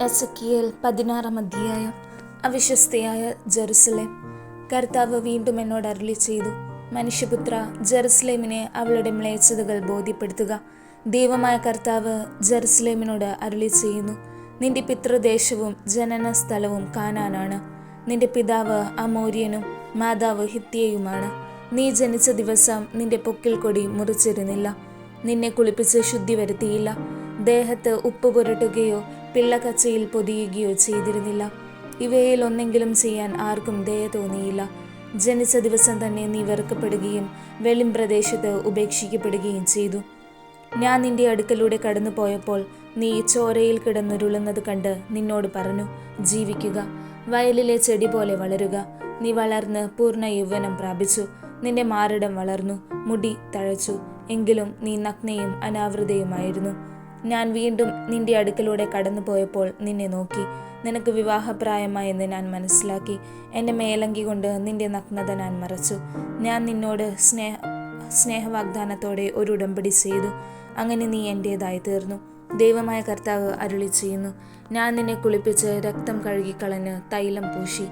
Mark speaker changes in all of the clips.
Speaker 1: Ezekiel 16 അധ്യായം. അവിശ്വസ്തയായ Jerusalem. കർത്താവ് വീണ്ടും എന്നോട് അരുളി ചെയ്തു, മനുഷ്യപുത്ര, ജെറുസലേമിനെ അവളുടെ മ്ലേച്ഛതകൾ ബോധ്യപ്പെടുത്തുക. ദൈവമായ കർത്താവ് ജെറുസലേമിനോട് അരുളി ചെയ്യുന്നു, നിന്റെ പിതൃദേശവും ജനന സ്ഥലവും കാനാനാണ്. നിന്റെ പിതാവ് അമോര്യനും മാതാവ് ഹിത്യയുമാണ്. നീ ജനിച്ച ദിവസം നിന്റെ പൊക്കിൽ കൊടി മുറിച്ചിരുന്നില്ല. നിന്നെ കുളിപ്പിച്ച് ശുദ്ധി വരുത്തിയില്ല. ദേഹത്ത് ഉപ്പ് പുരട്ടുകയോ പിള്ളക്കച്ചയിൽ പൊതിയുകയോ ചെയ്തിരുന്നില്ല. ഇവയിൽ ഒന്നെങ്കിലും ചെയ്യാൻ ആർക്കും ദയ തോന്നിയില്ല. ജനിച്ച ദിവസം തന്നെ നീ വെറുക്കപ്പെടുകയും വെളിം പ്രദേശത്ത് ഉപേക്ഷിക്കപ്പെടുകയും ചെയ്തു. ഞാൻ നിന്റെ അടുക്കലൂടെ കടന്നു പോയപ്പോൾ നീ ചോരയിൽ കിടന്നുരുളുന്നത് കണ്ട് നിന്നോട് പറഞ്ഞു, ജീവിക്കുക, വയലിലെ ചെടി പോലെ വളരുക. നീ വളർന്ന് പൂർണ്ണ യൗവനം പ്രാപിച്ചു. നിന്റെ മാറിടം വളർന്നു, മുടി തഴച്ചു. എങ്കിലും നീ നഗ്നയും അനാവൃതയുമായിരുന്നു. ഞാൻ വീണ്ടും നിന്റെ അടുക്കലൂടെ കടന്നു പോയപ്പോൾ നിന്നെ നോക്കി. നിനക്ക് വിവാഹപ്രായമായെന്ന് ഞാൻ മനസ്സിലാക്കി. എൻ്റെ മേലങ്കി കൊണ്ട് നിന്റെ നഗ്നത ഞാൻ മറച്ചു. ഞാൻ നിന്നോട് സ്നേഹവാഗ്ദാനത്തോടെ ഒരു ഉടമ്പടി ചെയ്തു. അങ്ങനെ നീ എൻ്റേതായി തീർന്നു. ദൈവമായ കർത്താവ് അരുളി ചെയ്യുന്നു, ഞാൻ നിന്നെ കുളിപ്പിച്ച് രക്തം കഴുകിക്കളഞ്ഞ് തൈലം പൂശി.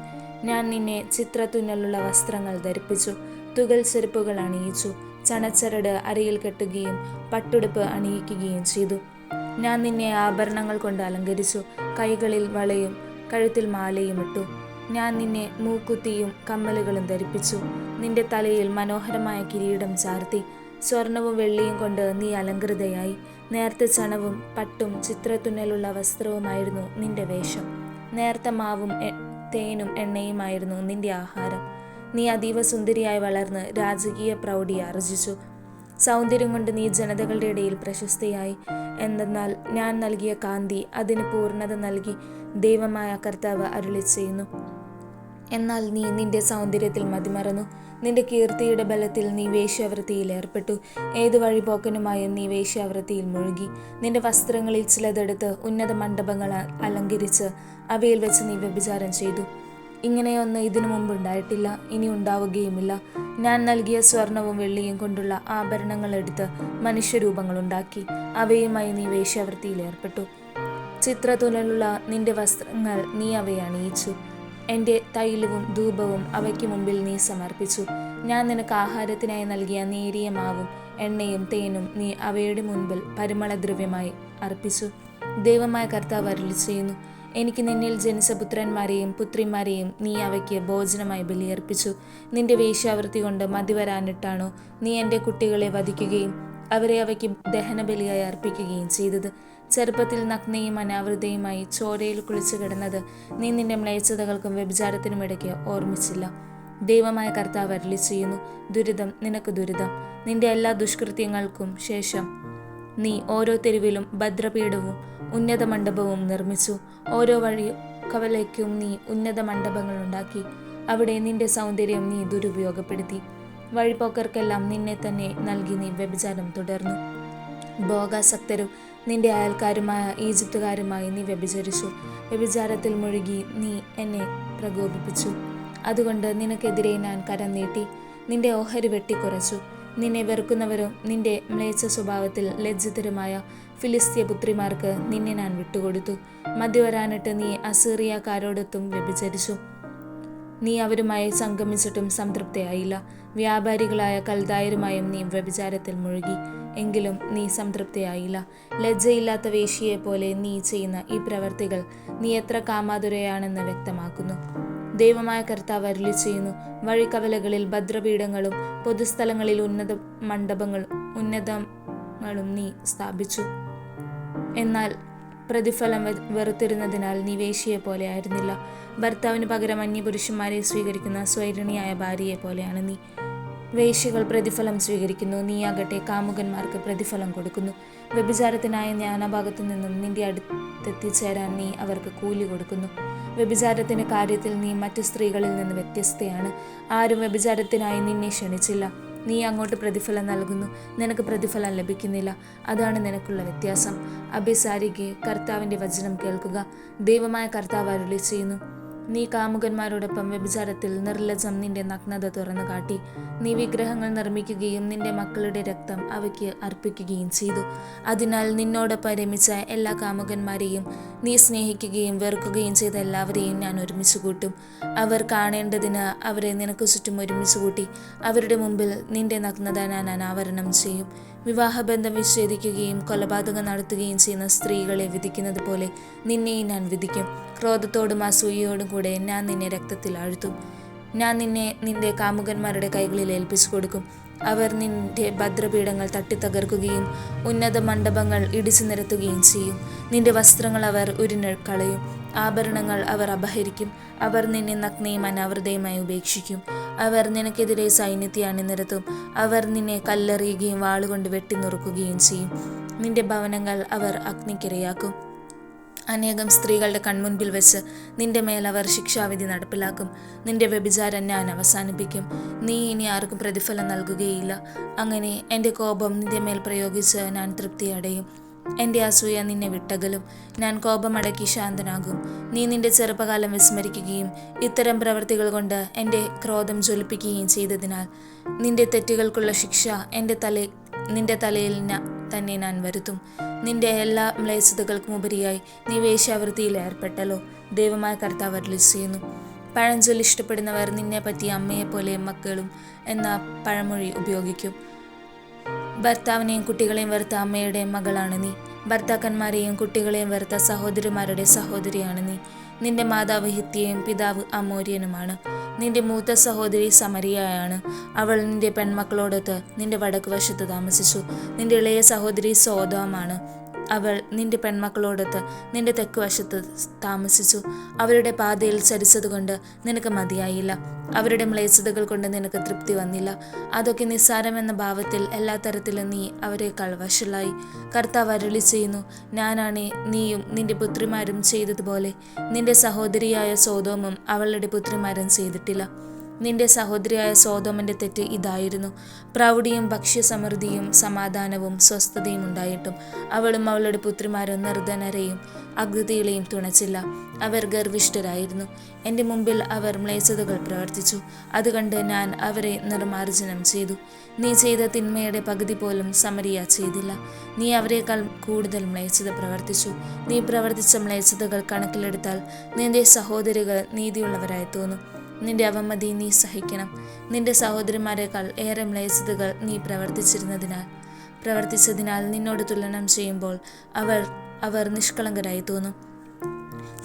Speaker 1: ഞാൻ നിന്നെ ചിത്രത്തുന്നലുള്ള വസ്ത്രങ്ങൾ ധരിപ്പിച്ചു, തുകൽ ചെരുപ്പുകൾ അണിയിച്ചു. ചണച്ചരട് അരയിൽ കെട്ടുകയും പട്ടുടുപ്പ് അണിയിക്കുകയും ചെയ്തു. ഞാൻ നിന്നെ ആഭരണങ്ങൾ കൊണ്ട് അലങ്കരിച്ചു, കൈകളിൽ വളയും കഴുത്തിൽ മാലയും ഇട്ടു. ഞാൻ നിന്നെ മൂക്കുത്തിയും കമ്മലുകളും ധരിപ്പിച്ചു. നിന്റെ തലയിൽ മനോഹരമായ കിരീടം ചാർത്തി. സ്വർണവും വെള്ളിയും കൊണ്ട് നീ അലങ്കൃതയായി. നേർത്ത ചണവും പട്ടും ചിത്രത്തുന്നലുള്ള വസ്ത്രവുമായിരുന്നു നിന്റെ വേഷം. നേർത്ത മാവും തേനും എണ്ണയുമായിരുന്നു നിന്റെ ആഹാരം. നീ അതീവ സുന്ദരിയായി വളർന്ന് രാജകീയ പ്രൗഢി ആർജിച്ചു. സൗന്ദര്യം കൊണ്ട് നീ ജനതകളുടെ ഇടയിൽ പ്രശസ്തയായി. എന്തെന്നാൽ ഞാൻ നൽകിയ കാന്തി അതിന് പൂർണ്ണത നൽകി. ദൈവമായ കർത്താവ് അരുളി ചെയ്യുന്നു, എന്നാൽ നീ നിന്റെ സൗന്ദര്യത്തിൽ മതിമറന്നു. നിന്റെ കീർത്തിയുടെ ബലത്തിൽ നീ വേശ്യാവൃത്തിയിൽ ഏർപ്പെട്ടു. ഏതു വഴിപോക്കനുമായും നീ വേശ്യാവൃത്തിയിൽ മുഴുകി. നിന്റെ വസ്ത്രങ്ങളിൽ ചിലതെടുത്ത് ഉന്നത മണ്ഡപങ്ങൾ അലങ്കരിച്ച് അവയിൽ വെച്ച് നീ വ്യഭിചാരം ചെയ്തു. ഇങ്ങനെയൊന്ന് ഇതിനു മുമ്പുണ്ടായിട്ടില്ല, ഇനി ഉണ്ടാവുകയുമില്ല. ഞാൻ നൽകിയ സ്വർണവും വെള്ളിയും കൊണ്ടുള്ള ആഭരണങ്ങൾ എടുത്ത് മനുഷ്യരൂപങ്ങളുണ്ടാക്കി അവയുമായി നീ വേശ്യാവൃത്തിയിൽ ഏർപ്പെട്ടു. ചിത്രത്തുന്നലുള്ള നിന്റെ വസ്ത്രങ്ങൾ നീ അവയെ അണിയിച്ചു. എൻ്റെ തൈലവും ധൂപവും അവയ്ക്ക് മുമ്പിൽ നീ സമർപ്പിച്ചു. ഞാൻ നിനക്ക് ആഹാരത്തിനായി നൽകിയ നേരിയ മാവും എണ്ണയും തേനും നീ അവയുടെ മുൻപിൽ പരിമളദ്രവ്യമായി അർപ്പിച്ചു. ദൈവമായ കർത്താവ് അരുളി ചെയ്യുന്നു, എനിക്ക് നിന്നിൽ ജനിച്ച പുത്രന്മാരെയും പുത്രിമാരെയും നീ അവയ്ക്ക് ഭോജനമായി ബലിയർപ്പിച്ചു. നിന്റെ വേശ്യാവൃത്തി കൊണ്ട് മതിവരാനിട്ടാണോ നീ എൻ്റെ കുട്ടികളെ വധിക്കുകയും അവരെ അവയ്ക്ക് ദഹനബലിയായി അർപ്പിക്കുകയും ചെയ്തത്? ചെറുപ്പത്തിൽ നഗ്നയും അനാവൃതയുമായി ചോരയിൽ കുളിച്ചു കിടന്നത് നീ നിന്റെ മ്ലേച്ഛതകൾക്കും വ്യഭിചാരത്തിനും ഇടയ്ക്ക് ഓർമ്മിച്ചില്ല. ദൈവമായ കർത്താവ് അരുളി ചെയ്യുന്നു, ദുരിതം, നിനക്ക് ദുരിതം. നിന്റെ എല്ലാ ദുഷ്കൃത്യങ്ങൾക്കും ശേഷം നീ ഓരോ തെരുവിലും ഭദ്രപീഠവും ഉന്നത മണ്ഡപവും നിർമ്മിച്ചു. ഓരോ വഴി കവലയ്ക്കും നീ ഉന്നത മണ്ഡപങ്ങൾ ഉണ്ടാക്കി. അവിടെ നിന്റെ സൗന്ദര്യം നീ ദുരുപയോഗപ്പെടുത്തി. വഴിപോക്കർക്കെല്ലാം നിന്നെ തന്നെ നൽകി നീ വ്യഭിചാരം തുടർന്നു. ഭോഗാസക്തരും നിന്റെ അയൽക്കാരുമായ ഈജിപ്തുകാരുമായി നീ വ്യഭിചരിച്ചു. വ്യഭിചാരത്തിൽ മുഴുകി നീ എന്നെ പ്രകോപിപ്പിച്ചു. അതുകൊണ്ട് നിനക്കെതിരെ ഞാൻ കരം നീട്ടി, നിന്റെ ഓഹരി വെട്ടിക്കുറച്ചു. നിന്നെ വെറുക്കുന്നവരും നിന്റെ മ്ലേച്ഛ സ്വഭാവത്തിൽ ലജ്ജിതരുമായ ഫിലിസ്തീയ പുത്രിമാർക്ക് നിന്നെ ഞാൻ വിട്ടുകൊടുത്തു. മദ്യവരാനിട്ട് നീ അസീറിയക്കാരോടൊത്തും വ്യഭിചരിച്ചു. നീ അവരുമായി സംഗമിച്ചിട്ടും സംതൃപ്തയായില്ല. വ്യാപാരികളായ കൽദായരുമായും നീ വ്യഭിചാരത്തിൽ മുഴുകി. എങ്കിലും നീ സംതൃപ്തയായില്ല. ലജ്ജയില്ലാത്ത വേശ്യയെ പോലെ നീ ചെയ്യുന്ന ഈ പ്രവർത്തികൾ നീ എത്ര കാമാതുരയാണെന്ന് വ്യക്തമാക്കുന്നു. ദൈവമായ കർത്താവ് അരുളി ചെയ്യുന്നു, വഴിക്കവലകളിൽ ഭദ്രപീഠങ്ങളും പൊതുസ്ഥലങ്ങളിൽ ഉന്നത മണ്ഡപങ്ങളും നീ സ്ഥാപിച്ചു. എന്നാൽ പ്രതിഫലം വെറുത്തിരുന്നതിനാൽ നീ വേശ്യയെ പോലെ ആയിരുന്നില്ല. ഭർത്താവിന് പകരം അന്യപുരുഷന്മാരെ സ്വീകരിക്കുന്ന സ്വൈരിണിയായ ഭാര്യയെ പോലെയാണ് നീ. വേശ്യകൾ പ്രതിഫലം സ്വീകരിക്കുന്നു, നീയാകട്ടെ കാമുകന്മാർക്ക് പ്രതിഫലം കൊടുക്കുന്നു. വ്യഭിചാരത്തിനായ നാനാഭാഗത്തു നിന്നും നിന്റെ അടുത്തെത്തിച്ചേരാൻ നീ അവർക്ക് കൂലി കൊടുക്കുന്നു. വ്യഭിചാരത്തിന്റെ കാര്യത്തിൽ നീ മറ്റു സ്ത്രീകളിൽ നിന്ന് വ്യത്യസ്തയാണ്. ആരും വ്യഭിചാരത്തിനായി നിന്നെ ക്ഷണിച്ചില്ല. നീ അങ്ങോട്ട് പ്രതിഫലം നൽകുന്നു, നിനക്ക് പ്രതിഫലം ലഭിക്കുന്നില്ല. അതാണ് നിനക്കുള്ള വ്യത്യാസം. അഭിസാരികെ, കർത്താവിൻ്റെ വചനം കേൾക്കുക. ദൈവമായ കർത്താവ് അരുളി ചെയ്യുന്നു, നീ കാമുകന്മാരോടൊപ്പം വ്യഭിചാരത്തിൽ നിർലജ്ജം നിന്റെ നഗ്നത തുറന്നു കാട്ടി. നീ വിഗ്രഹങ്ങൾ നിർമ്മിക്കുകയും നിന്റെ മക്കളുടെ രക്തം അവയ്ക്ക് അർപ്പിക്കുകയും ചെയ്തു. അതിനാൽ നിന്നോടൊപ്പം രമിച്ച എല്ലാ കാമുകന്മാരെയും നീ സ്നേഹിക്കുകയും വെറുക്കുകയും ചെയ്ത എല്ലാവരെയും ഞാൻ ഒരുമിച്ച് കൂട്ടും. അവർ കാണേണ്ടതിന് അവരെ നിനക്ക് ചുറ്റും ഒരുമിച്ച് കൂട്ടി അവരുടെ മുമ്പിൽ നിന്റെ നഗ്നത ഞാൻ അനാവരണം ചെയ്യും. വിവാഹബന്ധം വിച്ഛേദിക്കുകയും കൊലപാതകം നടത്തുകയും ചെയ്യുന്ന സ്ത്രീകളെ വിധിക്കുന്നത് പോലെ നിന്നെയും ഞാൻ വിധിക്കും. ക്രോധത്തോടും അസൂയയോടും കൂടെ ഞാൻ നിന്നെ രക്തത്തിൽ ആഴ്ത്തും. ഞാൻ നിന്നെ നിന്റെ കാമുകന്മാരുടെ കൈകളിൽ ഏൽപ്പിച്ചു കൊടുക്കും. അവർ നിന്റെ ഭദ്രപീഠങ്ങൾ തട്ടിത്തകർക്കുകയും ഉന്നത മണ്ഡപങ്ങൾ ഇടിച്ചു നിരത്തുകയും ചെയ്യും. നിന്റെ വസ്ത്രങ്ങൾ അവർ ഉരിഞ്ഞുകളയും, ആഭരണങ്ങൾ അവർ അപഹരിക്കും. അവർ നിന്നെ നഗ്നയും അനാവൃതയുമായി ഉപേക്ഷിക്കും. അവർ നിനക്കെതിരെ സൈന്യത്തെ അണിനിരത്തും. അവർ നിന്നെ കല്ലെറിയുകയും വാളുകൊണ്ട് വെട്ടിനുറുക്കുകയും ചെയ്യും. നിന്റെ ഭവനങ്ങൾ അവർ അഗ്നിക്കിരയാക്കും. അനേകം സ്ത്രീകളുടെ കൺമുൻപിൽ വെച്ച് നിന്റെ മേൽ അവർ ശിക്ഷാവിധി നടപ്പിലാക്കും. നിന്റെ വ്യഭിചാരം ഞാൻ അവസാനിപ്പിക്കും. നീ ഇനി ആർക്കും പ്രതിഫലം നൽകുകയില്ല. അങ്ങനെ എൻ്റെ കോപം നിന്റെ മേൽ പ്രയോഗിച്ച് ഞാൻ തൃപ്തി അടയും. എൻ്റെ അസൂയ നിന്നെ വിട്ടകലും. ഞാൻ കോപമടക്കി ശാന്തനാകും. നീ നിന്റെ ചെറുപ്പകാലം വിസ്മരിക്കുകയും ഇത്തരം പ്രവൃത്തികൾ കൊണ്ട് എൻ്റെ ക്രോധം ജ്വലിപ്പിക്കുകയും ചെയ്തതിനാൽ നിന്റെ തെറ്റുകൾക്കുള്ള ശിക്ഷ നിന്റെ തലയിൽ തന്നെ ഞാൻ വരുത്തും. നിന്റെ എല്ലാ മ്ലേച്ഛതകൾക്കും ഉപരിയായി നീ വേശ്യാവൃത്തിയിൽ ഏർപ്പെട്ടല്ലോ. ദൈവമായ കർത്താവ് അരുളിച്ചെയ്യുന്നു. പഴഞ്ചൊല്ല് ഇഷ്ടപ്പെടുന്നവർ നിന്നെ പറ്റി അമ്മയെപ്പോലെ മക്കളും എന്ന പഴമൊഴി ഉപയോഗിക്കും. ഭർത്താവിനെയും കുട്ടികളെയും വെറുത്ത അമ്മയുടെ മകളാണ് നീ. ഭർത്താക്കന്മാരെയും കുട്ടികളെയും വെറുത്ത സഹോദരിമാരുടെ സഹോദരിയാണ് നീ. നിന്റെ മാതാവ് ഹിത്യയും പിതാവ് അമോര്യനുമാണ്. നിന്റെ മൂത്ത സഹോദരി സമരിയയാണ്. അവൾ നിന്റെ പെൺമക്കളോടൊത്ത് നിന്റെ വടക്കുവശത്ത് താമസിച്ചു. നിന്റെ ഇളയ സഹോദരി സോദോമാണ്. അവൾ നിന്റെ പെൺമക്കളോടൊത്ത് നിന്റെ തെക്കുവശത്ത് താമസിച്ചു. അവരുടെ പാതയിൽ ചരിച്ചതുകൊണ്ട് നിനക്ക് മതിയായില്ല. അവരുടെ മ്ലേച്ഛതകൾ കൊണ്ട് നിനക്ക് തൃപ്തി വന്നില്ല. അതൊക്കെ നിസ്സാരമെന്ന ഭാവത്തിൽ എല്ലാ തരത്തിലും നീ അവരെക്കാൾ വഷളായി. കർത്താവ് അരുളിച്ചെയ്യുന്നു. ഞാനാണ് നീയും നിന്റെ പുത്രിമാരും ചെയ്തതുപോലെ നിന്റെ സഹോദരിയായ സോദോമും അവളുടെ പുത്രിമാരും ചെയ്തിട്ടില്ല. നിന്റെ സഹോദരിയായ സോദോമിൻ്റെ തെറ്റ് ഇതായിരുന്നു. പ്രൗഢിയും ഭക്ഷ്യസമൃദ്ധിയും സമാധാനവും സ്വസ്ഥതയും ഉണ്ടായിട്ടും അവളും അവളുടെ പുത്രിമാരും നിർധനരെയും അഗതികളെയും തുണച്ചില്ല. അവർ ഗർവിഷ്ഠരായിരുന്നു. എൻ്റെ മുമ്പിൽ അവർ മ്ലേച്ഛതകൾ പ്രവർത്തിച്ചു. അതുകണ്ട് ഞാൻ അവരെ നിർമാർജനം ചെയ്തു. നീ ചെയ്ത തിന്മയുടെ പകുതി പോലും സമരിയ ചെയ്തില്ല. നീ അവരെക്കാൾ കൂടുതൽ മ്ലേച്ഛത പ്രവർത്തിച്ചു. നീ പ്രവർത്തിച്ച മ്ലേച്ഛതകൾ കണക്കിലെടുത്താൽ നിന്റെ സഹോദരികൾ നീതിയുള്ളവരായി തോന്നും. നിന്റെ അവമതി നീ സഹിക്കണം. നിന്റെ സഹോദരിമാരെക്കാൾ ഏറെ മ്ലേച്ഛതകൾ നീ പ്രവർത്തിച്ചതിനാൽ നിന്നോട് തുലനം ചെയ്യുമ്പോൾ അവർ നിഷ്കളങ്കരായി തോന്നും.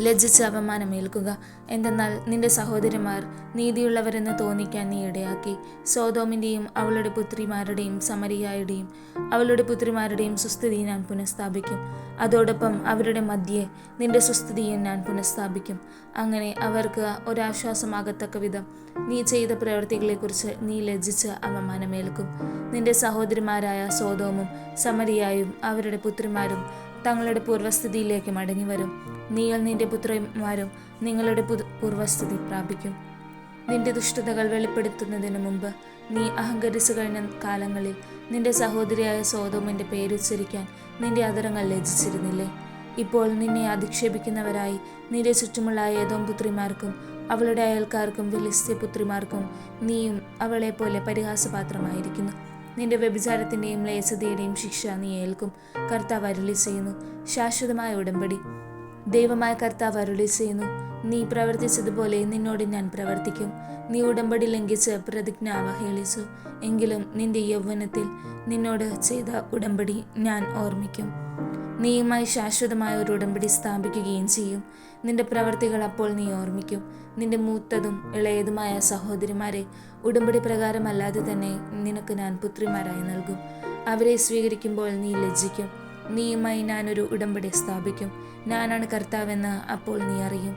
Speaker 1: ലജ്ജിച്ച് അപമാനമേൽക്കുക. എന്തെന്നാൽ നിന്റെ സഹോദരിമാർ നീതിയുള്ളവരെന്ന് തോന്നിക്കാൻ നീ ഇടയാക്കി. സോദോമിൻ്റെയും അവളുടെ പുത്രിമാരുടെയും സമരിയായുടെയും അവളുടെ പുത്രിമാരുടെയും സുസ്ഥിതി ഞാൻ പുനഃസ്ഥാപിക്കും. അതോടൊപ്പം അവരുടെ മധ്യേ നിന്റെ സുസ്ഥിതിയും ഞാൻ പുനഃസ്ഥാപിക്കും. അങ്ങനെ അവർക്ക് ഒരാശ്വാസമാകത്തക്ക വിധം നീ ചെയ്ത പ്രവൃത്തികളെക്കുറിച്ച് നീ ലജ്ജിച്ച് അപമാനമേൽക്കും. നിന്റെ സഹോദരിമാരായ സോദോമും സമരിയായും അവരുടെ പുത്രിമാരും തങ്ങളുടെ പൂർവ്വസ്ഥിതിയിലേക്ക് മടങ്ങിവരും. നീയും നിന്റെ പുത്രിമാരും നിങ്ങളുടെ പൂർവ്വസ്ഥിതി പ്രാപിക്കും. നിന്റെ ദുഷ്ടതകൾ വെളിപ്പെടുത്തുന്നതിന് മുമ്പ് നീ അഹങ്കരിച്ചു കഴിഞ്ഞ കാലങ്ങളിൽ നിന്റെ സഹോദരിയായ സോദോമിൻ്റെ പേരുച്ചരിക്കാൻ നിന്റെ അധരങ്ങൾ ലജ്ജിച്ചിരുന്നില്ലേ? ഇപ്പോൾ നിന്നെ അധിക്ഷേപിക്കുന്നവരായി നിന്റെ ചുറ്റുമുള്ള ഏതോം പുത്രിമാർക്കും അവളുടെ അയൽക്കാർക്കും ഫിലിസ്ത്യ പുത്രിമാർക്കും നീയും അവളെപ്പോലെ പരിഹാസപാത്രമായിരിക്കുന്നു. നിന്റെ വ്യഭിചാരത്തിൻ്റെയും മ്ലേച്ഛതയുടെയും ശിക്ഷ നീ ഏൽക്കും. കർത്താവ് അരുളിച്ചെയ്യുന്നു. ശാശ്വതമായ ഉടമ്പടി. ദൈവമായ കർത്താവ് അരുളിച്ചെയ്യുന്നു. നീ പ്രവർത്തിച്ചതുപോലെ നിന്നോട് ഞാൻ പ്രവർത്തിക്കും. നീ ഉടമ്പടി ലംഘിച്ച് പ്രതിജ്ഞ അവഹേളിച്ചു. എങ്കിലും നിന്റെ യൗവനത്തിൽ നിന്നോട് ചെയ്ത ഉടമ്പടി ഞാൻ ഓർമ്മിക്കും. നീയുമായി ശാശ്വതമായ ഒരു ഉടമ്പടി സ്ഥാപിക്കുകയും ചെയ്യും. നിന്റെ പ്രവർത്തികൾ അപ്പോൾ നീ ഓർമ്മിക്കും. നിന്റെ മൂത്തതും ഇളയതുമായ സഹോദരിമാരെ ഉടമ്പടി പ്രകാരമല്ലാതെ തന്നെ നിനക്ക് ഞാൻ പുത്രിമാരായി നൽകും. അവരെ സ്വീകരിക്കുമ്പോൾ നീ ലജ്ജിക്കും. നീയുമായി ഞാനൊരു ഉടമ്പടി സ്ഥാപിക്കും. ഞാനാണ് കർത്താവെന്ന് അപ്പോൾ നീ അറിയും.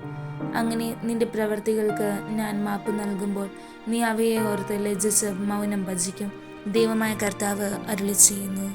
Speaker 1: അങ്ങനെ നിന്റെ പ്രവർത്തികൾക്ക് ഞാൻ മാപ്പ് നൽകുമ്പോൾ നീ അവയെ ഓർത്ത് ലജ്ജിച്ച് മൗനം ഭജിക്കും. ദൈവമായ കർത്താവ് അരുളിച്ചെയ്യുന്നു.